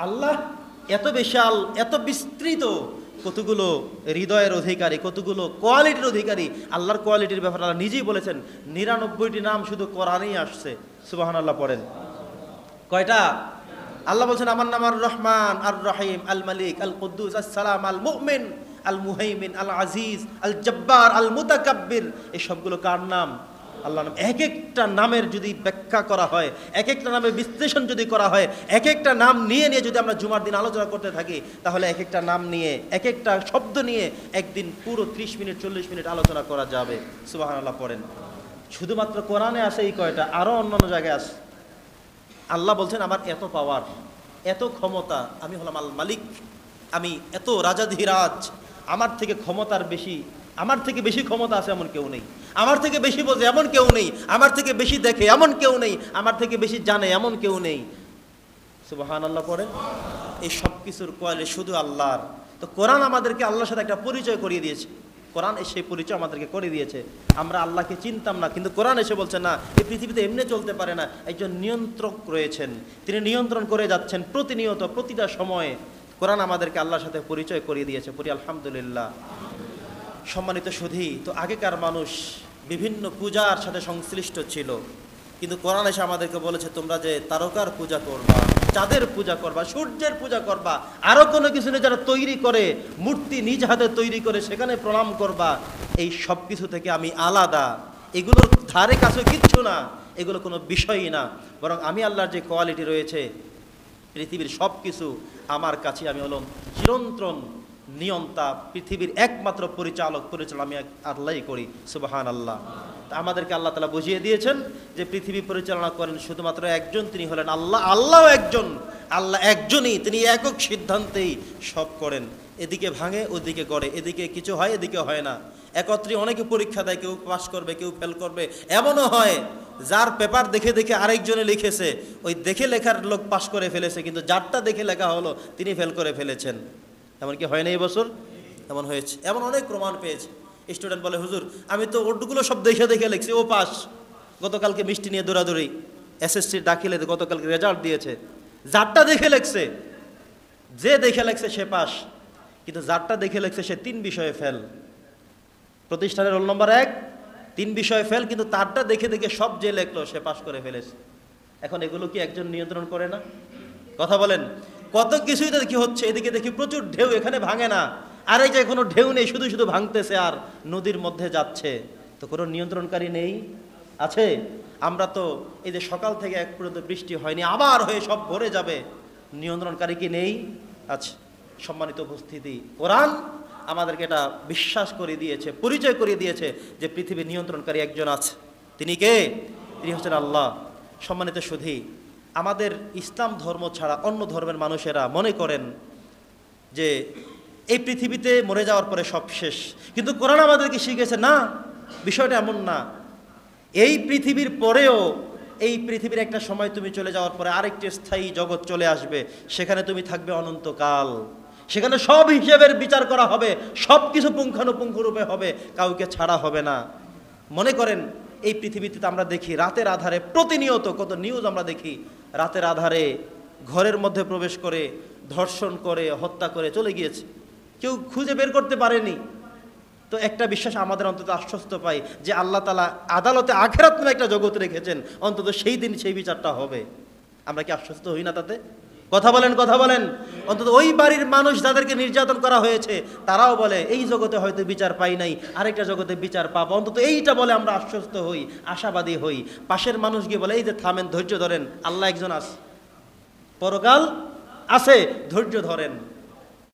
আল্লাহ এত বিশাল, এত বিস্তৃত, কতগুলো হৃদয়ের অধিকারী, কতগুলো কোয়ালিটির অধিকারী। আল্লাহর কোয়ালিটির ব্যাপারে আল্লাহ নিজেই বলেছেন 99টি নাম শুধু কোরআনেই আসছে। সুবহানাল্লাহ পড়েন। কয়টা? আল্লাহ বলছেন আমার নাম আর রহমান, আর রহিম, আল মালিক, আল কুদ্দুস, আস সালাম, আল মুমিন, আল মুহাইমিন, আল আজিজ, আল জব্বার, আল মুতাকাব্বির। এই সবগুলো কার নাম? আল্লাহর নাম। এক একটা নামের যদি ব্যাখ্যা করা হয়, এক একটা নামের বিশ্লেষণ যদি করা হয়, এক একটা নাম নিয়ে নিয়ে যদি আমরা জুমার দিন আলোচনা করতে থাকি, তাহলে এক একটা নাম নিয়ে, এক একটা শব্দ নিয়ে একদিন পুরো 30 মিনিট 40 মিনিট আলোচনা করা যাবে। সুবহানাল্লাহ পড়েন। শুধুমাত্র কোরআনে আসে এই কয়টা, আরও অন্যান্য জায়গায় আসে। আল্লাহ বলছেন আমার এত পাওয়ার, এত ক্ষমতা, আমি হলাম আল মালিক, আমি এত রাজাধিরাজ, আমার থেকে ক্ষমতার বেশি, আমার থেকে বেশি ক্ষমতা আছে এমন কেউ নেই, আমার থেকে বেশি বোঝে এমন কেউ নেই, আমার থেকে বেশি দেখে এমন কেউ নেই, আমার থেকে বেশি জানে এমন কেউ নেই। সুবহানাল্লাহ পড়েন। এই সব কিছুর কোয়ালিটি শুধু আল্লাহর। তো কোরআন আমাদেরকে আল্লাহর সাথে একটা পরিচয় করিয়ে দিয়েছে। কোরআন সেই পরিচয় আমাদেরকে করে দিয়েছে। আমরা আল্লাহকে চিনতাম না, কিন্তু কোরআন এসে বলছে না, এই পৃথিবীতে এমনি চলতে পারে না, একজন নিয়ন্ত্রক রয়েছেন, তিনি নিয়ন্ত্রণ করে যাচ্ছেন প্রতিনিয়ত, প্রতিটা সময়ে। কোরআন আমাদেরকে আল্লাহর সাথে পরিচয় করিয়ে দিয়েছে। পড়ি আলহামদুলিল্লাহ। সম্মানিত সুধী, তো আগেকার মানুষ বিভিন্ন পূজার সাথে সংশ্লিষ্ট ছিল, কিন্তু কোরআন এসে আমাদেরকে বলেছে তোমরা যে তারকার পূজা করবা, চাঁদের পূজা করবা, সূর্যের পূজা করবা, আরো কোনো কিছু নেই, যারা তৈরি করে মূর্তি নিজ হাতে তৈরি করে সেখানে প্রণাম করবা, এই সব কিছু থেকে আমি আলাদা, এগুলোর ধারে কাছে কিচ্ছু না, এগুলো কোনো বিষয়ই না, বরং আমি আল্লাহর যে কোয়ালিটি রয়েছে, পৃথিবীর সব কিছু আমার কাছে, আমি হলাম চিরন্তন নিয়ন্তা, পৃথিবীর একমাত্র পরিচালক আমি আল্লাহই করি। সুবহানাল্লাহ। আমাদেরকে আল্লাহ তাআলা বুঝিয়ে দিয়েছেন যে পৃথিবী পরিচালনা করেন শুধুমাত্র একজন, তিনি হলেন আল্লাহ। আল্লাহও একজন, আল্লাহ একজনই, তিনি একক সিদ্ধান্তেই সব করেন। এদিকে ভাঙে, ওদিকে গড়ে, এদিকে কিছু হয়, এদিকে হয় না। একত্রে অনেকে পরীক্ষা দেয়, কেউ পাস করবে, কেউ ফেল করবে। এমনও হয় যার পেপার দেখে দেখে আরেকজনে লিখেছে, ওই দেখে লেখার লোক পাস করে ফেলেছে, কিন্তু যারটা দেখে লেখা হলো তিনি ফেল করে ফেলেছেন। এমন কি হয় না এই বছর? এমন হয়েছে, এমন অনেক প্রমাণ পেয়েছে। স্টুডেন্ট বলে হুজুর আমি তো ওটগুলো সব দেখে দেখে লিখছি, ও পাস। গতকালকে মিষ্টি নিয়ে দৌড়াদৌড়ি, এসএসসির দাখিলে গতকালকে রেজাল্ট দিয়েছে, যারটা দেখে লেখছে, যে দেখে লেখছে সে পাস, কিন্তু যারটা দেখে লেখছে সে 3 বিষয়ে ফেল। প্রতিষ্ঠানের রোল নম্বর 1, 3 বিষয়ে ফেল, কিন্তু তারটা দেখে দেখে সব যে লেখলো সে পাস করে ফেলেছে। এখন এগুলো কি একজন নিয়ন্ত্রণ করে না? কথা বলেন। কত কিছুই তো দেখি হচ্ছে, এদিকে দেখি প্রচুর ঢেউ, এখানে ভাঙে না, আর এই যে কোনো ঢেউ নেই, শুধু শুধু ভাঙতেছে আর নদীর মধ্যে যাচ্ছে, তো কোনো নিয়ন্ত্রণকারী নেই? আছে? আমরা তো এই যে সকাল থেকে এক পর্যন্ত বৃষ্টি হয়নি, আবার হয়ে সব ভরে যাবে, নিয়ন্ত্রণকারী কি নেই? আছে। সম্মানিত উপস্থিতি, কোরআন আমাদেরকে এটা বিশ্বাস করে দিয়েছে, পরিচয় করিয়ে দিয়েছে যে পৃথিবীর নিয়ন্ত্রণকারী একজন আছে। তিনি কে? তিনি হচ্ছেন আল্লাহ। সম্মানিত সুধী, আমাদের ইসলাম ধর্ম ছাড়া অন্য ধর্মের মানুষেরা মনে করেন যে এই পৃথিবীতে মরে যাওয়ার পরে সব শেষ, কিন্তু কোরআন আমাদেরকে শিখেছে না, বিষয়টা এমন না। এই পৃথিবীর পরেও, এই পৃথিবীর একটা সময় তুমি চলে যাওয়ার পরে আরেকটি স্থায়ী জগৎ চলে আসবে, সেখানে তুমি থাকবে অনন্তকাল, সেখানে সব হিসেবের বিচার করা হবে, সব কিছু পুঙ্খানুপুঙ্খ রূপে হবে, কাউকে ছাড়া হবে না। মনে করেন এই পৃথিবীতে আমরা দেখি রাতের আধারে প্রতিনিয়ত কত নিউজ আমরা দেখি, রাতের আধারে ঘরের মধ্যে প্রবেশ করে ধর্ষণ করে হত্যা করে চলে গিয়েছে, কেউ খুঁজে বের করতে পারেনি। তো একটা বিশ্বাস আমাদের অন্তত আশ্বস্ত পাই যে আল্লাহ তাআলা আদালতে আখিরাত নামে একটা জগৎ রেখেছেন, অন্তত সেই দিন সেই বিচারটা হবে। আমরা কি আশ্বস্ত হই না তাতে? কথা বলেন, কথা বলেন। অন্তত ওই বাড়ির মানুষ যাদেরকে নির্যাতন করা হয়েছে তারাও বলে এই জগতে হয়তো বিচার পাই নাই, আরেকটা জগতে বিচার পাবো, অন্তত এইটা বলে আমরা আশ্বস্ত হই, আশাবাদী হই। পাশের মানুষ গিয়ে বলে এই যে থামেন, ধৈর্য ধরেন, আল্লাহ একজন আছে, পরকাল আছে, ধৈর্য ধরেন।